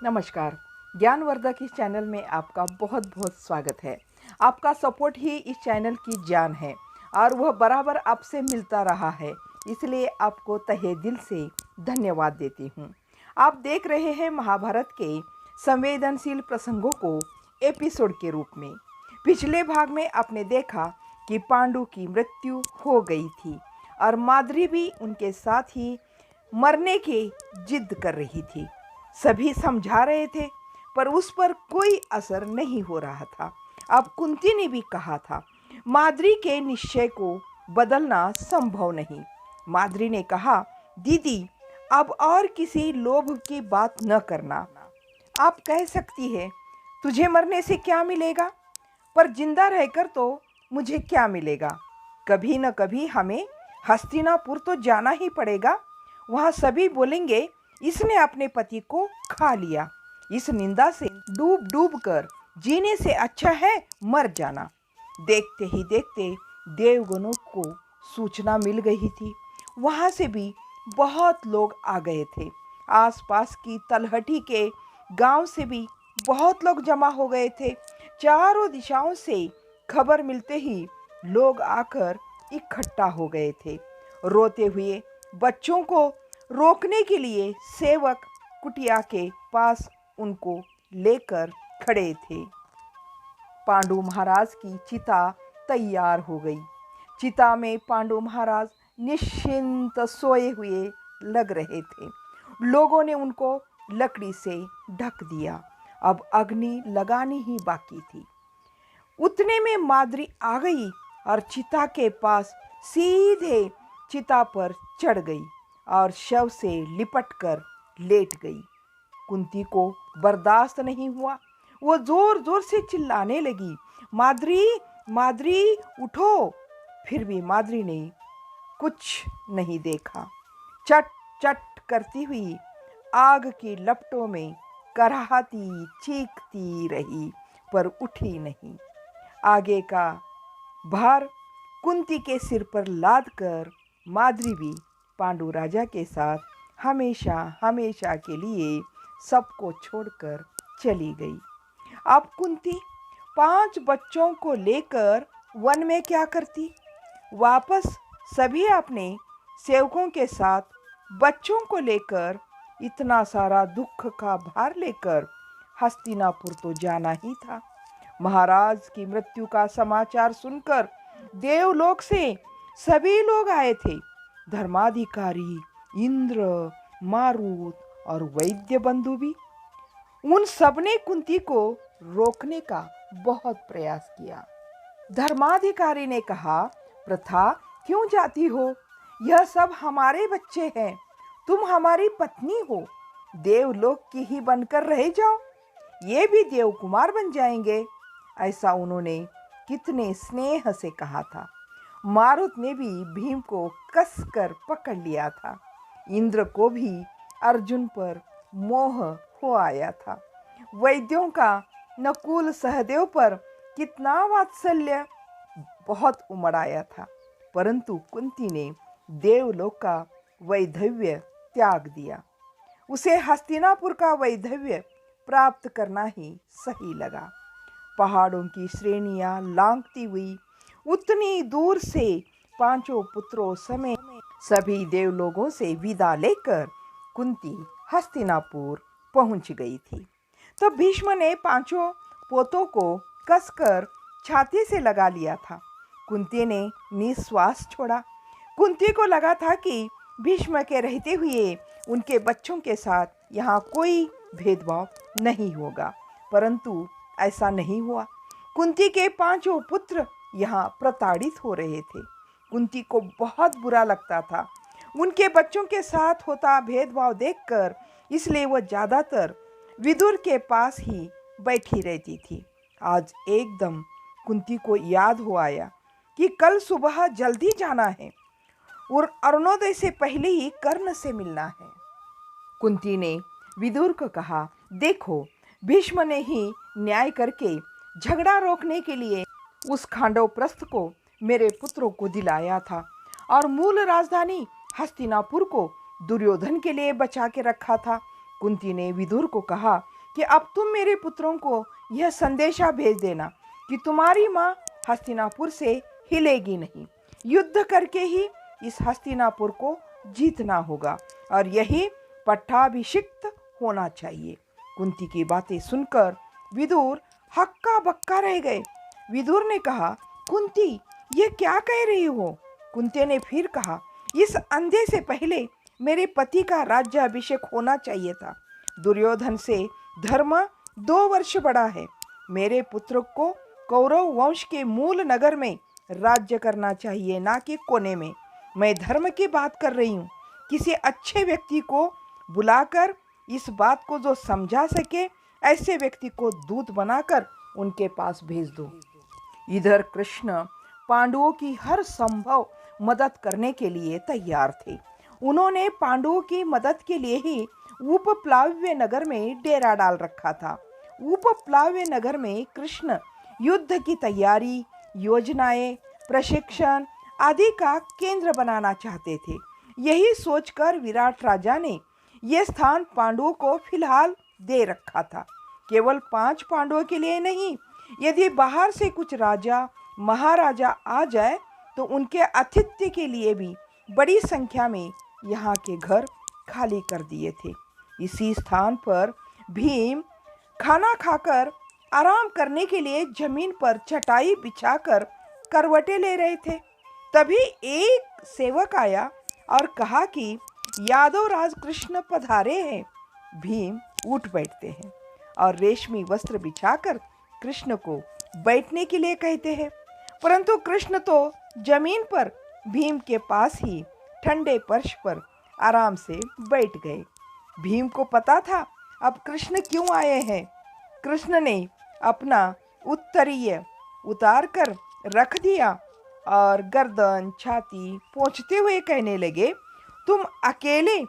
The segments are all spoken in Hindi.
नमस्कार। ज्ञानवर्धक इस चैनल में आपका बहुत बहुत स्वागत है। आपका सपोर्ट ही इस चैनल की जान है और वह बराबर आपसे मिलता रहा है, इसलिए आपको तहे दिल से धन्यवाद देती हूँ। आप देख रहे हैं महाभारत के संवेदनशील प्रसंगों को एपिसोड के रूप में। पिछले भाग में आपने देखा कि पांडु की मृत्यु हो गई थी और माद्री भी उनके साथ ही मरने की जिद कर रही थी। सभी समझा रहे थे पर उस पर कोई असर नहीं हो रहा था। अब कुंती ने भी कहा था, माद्री के निश्चय को बदलना संभव नहीं। माद्री ने कहा, दीदी अब और किसी लोभ की बात न करना। आप कह सकती है तुझे मरने से क्या मिलेगा, पर जिंदा रहकर तो मुझे क्या मिलेगा। कभी न कभी हमें हस्तिनापुर तो जाना ही पड़ेगा। वहाँ सभी बोलेंगे इसने अपने पति को खा लिया। इस निंदा से डूब डूब कर जीने से अच्छा है मर जाना। देखते ही देखते देवगणों को सूचना मिल गई थी। वहां से भी बहुत लोग आ गए थे। आसपास की तलहटी के गांव से भी बहुत लोग जमा हो गए थे। चारों दिशाओं से खबर मिलते ही लोग आकर इकट्ठा हो गए थे। रोते हुए बच्चों को रोकने के लिए सेवक कुटिया के पास उनको लेकर खड़े थे। पांडु महाराज की चिता तैयार हो गई। चिता में पांडु महाराज निश्चिंत सोए हुए लग रहे थे। लोगों ने उनको लकड़ी से ढक दिया। अब अग्नि लगानी ही बाकी थी। उतने में माद्री आ गई और चिता के पास सीधे चिता पर चढ़ गई और शव से लिपटकर लेट गई। कुंती को बर्दाश्त नहीं हुआ। वो जोर जोर से चिल्लाने लगी, माद्री माद्री उठो। फिर भी माद्री ने कुछ नहीं देखा। चट चट करती हुई आग की लपटों में कराहती चीखती रही पर उठी नहीं। आगे का भार कुंती के सिर पर लाद कर माद्री भी पांडु राजा के साथ हमेशा हमेशा के लिए सबको छोड़कर चली गई। अब कुंती 5 बच्चों को लेकर वन में क्या करती। वापस सभी अपने सेवकों के साथ बच्चों को लेकर इतना सारा दुख का भार लेकर हस्तिनापुर तो जाना ही था। महाराज की मृत्यु का समाचार सुनकर देवलोक से सभी लोग आए थे। धर्माधिकारी, इंद्र, मारुत और वैद्य बंधु भी। उन सबने कुंती को रोकने का बहुत प्रयास किया। धर्माधिकारी ने कहा, प्रथा क्यों जाती हो? यह सब हमारे बच्चे हैं। तुम हमारी पत्नी हो। देवलोक की ही बनकर रह जाओ। ये भी देवकुमार बन जाएंगे। ऐसा उन्होंने कितने स्नेह से कहा था। मारुत ने भी भीम को कसकर पकड़ लिया था। इंद्र को भी अर्जुन पर मोह हो आया था। वैद्यों का नकुल सहदेव पर कितना वात्सल्य बहुत उमड़ आया था। परंतु कुंती ने देवलोक का वैधव्य त्याग दिया। उसे हस्तिनापुर का वैधव्य प्राप्त करना ही सही लगा। पहाड़ों की श्रेणियां लांघती हुई उतनी दूर से 5 पुत्रों समेत सभी देवलोगों से विदा लेकर कुंती हस्तिनापुर पहुंच गई थी। तो भीष्म ने 5 पोतों को कसकर छाती से लगा लिया था। कुंती ने निश्वास छोड़ा। कुंती को लगा था कि भीष्म के रहते हुए उनके बच्चों के साथ यहाँ कोई भेदभाव नहीं होगा, परंतु ऐसा नहीं हुआ। कुंती के 5 पुत्र यहाँ प्रताड़ित हो रहे थे। कुंती को बहुत बुरा लगता था उनके बच्चों के साथ होता भेदभाव देखकर, इसलिए वह ज़्यादातर विदुर के पास ही बैठी रहती थी। आज एकदम कुंती को याद हो आया कि कल सुबह जल्दी जाना है और अरुणोदय से पहले ही कर्ण से मिलना है। कुंती ने विदुर को कहा, देखो भीष्म ने ही न्याय करके झगड़ा रोकने के लिए उस खांडव प्रस्थ को मेरे पुत्रों को दिलाया था और मूल राजधानी हस्तिनापुर को दुर्योधन के लिए बचा के रखा था। कुंती ने विदुर को कहा कि अब तुम मेरे पुत्रों को यह संदेशा भेज देना कि तुम्हारी माँ हस्तिनापुर से हिलेगी नहीं। युद्ध करके ही इस हस्तिनापुर को जीतना होगा और यही पट्टाभिषिक्त होना चाहिए। कुंती की बातें सुनकर विदुर हक्का बक्का रह गए। विदुर ने कहा, कुंती ये क्या कह रही हो? कुंती ने फिर कहा, इस अंधे से पहले मेरे पति का राज्याभिषेक होना चाहिए था। दुर्योधन से धर्म 2 वर्ष बड़ा है। मेरे पुत्र को कौरव वंश के मूल नगर में राज्य करना चाहिए, ना कि कोने में। मैं धर्म की बात कर रही हूँ। किसी अच्छे व्यक्ति को बुलाकर इस बात को जो समझा सके, ऐसे व्यक्ति को दूत बनाकर उनके पास भेज दो। इधर कृष्ण पांडवों की हर संभव मदद करने के लिए तैयार थे। उन्होंने पांडवों की मदद के लिए ही उपप्लाव्य नगर में डेरा डाल रखा था। उपप्लाव्य नगर में कृष्ण युद्ध की तैयारी, योजनाएं, प्रशिक्षण आदि का केंद्र बनाना चाहते थे। यही सोचकर विराट राजा ने यह स्थान पांडवों को फिलहाल दे रखा था। केवल 5 पांडवों के लिए नहीं, यदि बाहर से कुछ राजा महाराजा आ जाए तो उनके आतिथ्य के लिए भी बड़ी संख्या में यहाँ के घर खाली कर दिए थे। इसी स्थान पर भीम खाना खाकर आराम करने के लिए जमीन पर चटाई बिछाकर करवटें ले रहे थे। तभी एक सेवक आया और कहा कि यादव राज कृष्ण पधारे हैं। भीम उठ बैठते हैं और रेशमी वस्त्र बिछाकर कृष्ण को बैठने के लिए कहते हैं, परंतु कृष्ण तो जमीन पर भीम के पास ही ठंडे फर्श पर आराम से बैठ गए। भीम को पता था अब कृष्ण क्यों आए हैं। कृष्ण ने अपना उत्तरीय उतार कर रख दिया और गर्दन छाती पोंछते हुए कहने लगे, तुम अकेले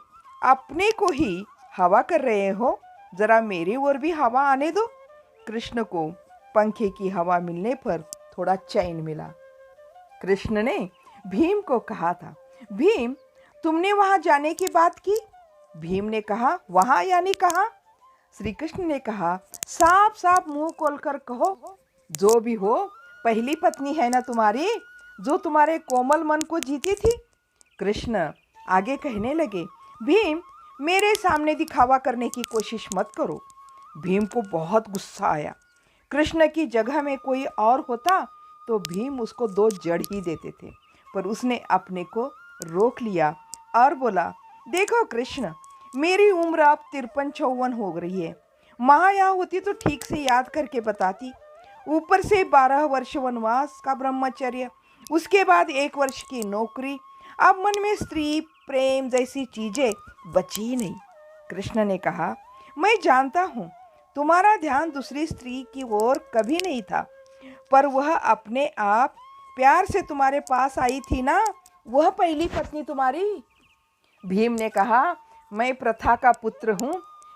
अपने को ही हवा कर रहे हो, जरा मेरी ओर भी हवा आने दो। कृष्ण को पंखे की हवा मिलने पर थोड़ा चैन मिला। कृष्ण ने भीम को कहा था, भीम तुमने वहां जाने की बात की? भीम ने कहा, वहां यानी कहाँ? श्री कृष्ण ने कहा, साफ साफ मुंह खोलकर कहो, जो भी हो पहली पत्नी है ना तुम्हारी, जो तुम्हारे कोमल मन को जीती थी। कृष्ण आगे कहने लगे, भीम मेरे सामने दिखावा करने की कोशिश मत करो। भीम को बहुत गुस्सा आया। कृष्ण की जगह में कोई और होता तो भीम उसको 2 जड़ ही देते थे, पर उसने अपने को रोक लिया और बोला, देखो कृष्ण, मेरी उम्र अब 53-54 हो रही है। माँ यहाँ होती तो ठीक से याद करके बताती। ऊपर से 12 वर्ष वनवास का ब्रह्मचर्य, उसके बाद 1 वर्ष की नौकरी। अब मन में स्त्री प्रेम जैसी चीजें बची नहीं। कृष्ण ने कहा, मैं जानता हूँ तुम्हारा ध्यान दूसरी स्त्री की ओर कभी नहीं था, पर वह अपने आप प्यार से तुम्हारे पास आई थी ना, वह पहली पत्नी तुम्हारी। भीम ने कहा, मैं प्रथा का पुत्र हूँ,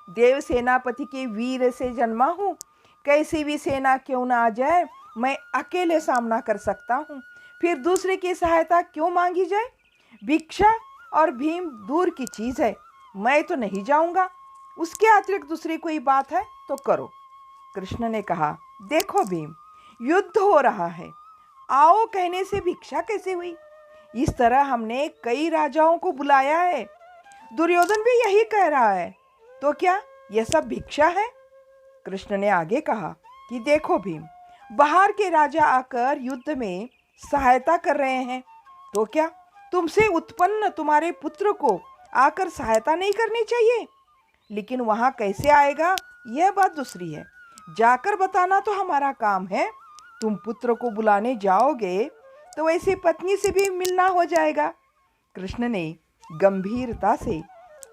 देव सेनापति के वीर से जन्मा हूँ। कैसी भी सेना क्यों ना आ जाए, मैं अकेले सामना कर सकता हूँ, फिर दूसरे की सहायता क्यों मांगी जाए? भिक्षा और भीम दूर की चीज़ है, मैं तो नहीं जाऊँगा। उसके अतिरिक्त दूसरी कोई बात है तो करो। कृष्ण ने कहा, देखो भीम, युद्ध हो रहा है, आओ कहने से भिक्षा कैसे हुई? इस तरह हमने कई राजाओं को बुलाया है, दुर्योधन भी यही कह रहा है, तो क्या यह सब भिक्षा है? कृष्ण ने आगे कहा कि देखो भीम, बाहर के राजा आकर युद्ध में सहायता कर रहे हैं, तो क्या तुमसे उत्पन्न तुम्हारे पुत्र को आकर सहायता नहीं करनी चाहिए? लेकिन वहां कैसे आएगा यह बात दूसरी है, जाकर बताना तो हमारा काम है। तुम पुत्र को बुलाने जाओगे तो वैसे पत्नी से भी मिलना हो जाएगा। कृष्ण ने गंभीरता से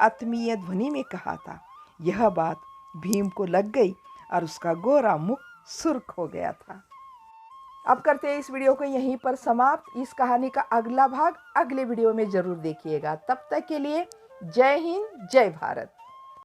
आत्मीय ध्वनि में कहा था। यह बात भीम को लग गई और उसका गोरा मुख सुर्ख हो गया था। अब करते हैं इस वीडियो को यहीं पर समाप्त। इस कहानी का अगला भाग अगले वीडियो में ज़रूर देखिएगा। तब तक के लिए जय हिंद, जय भारत।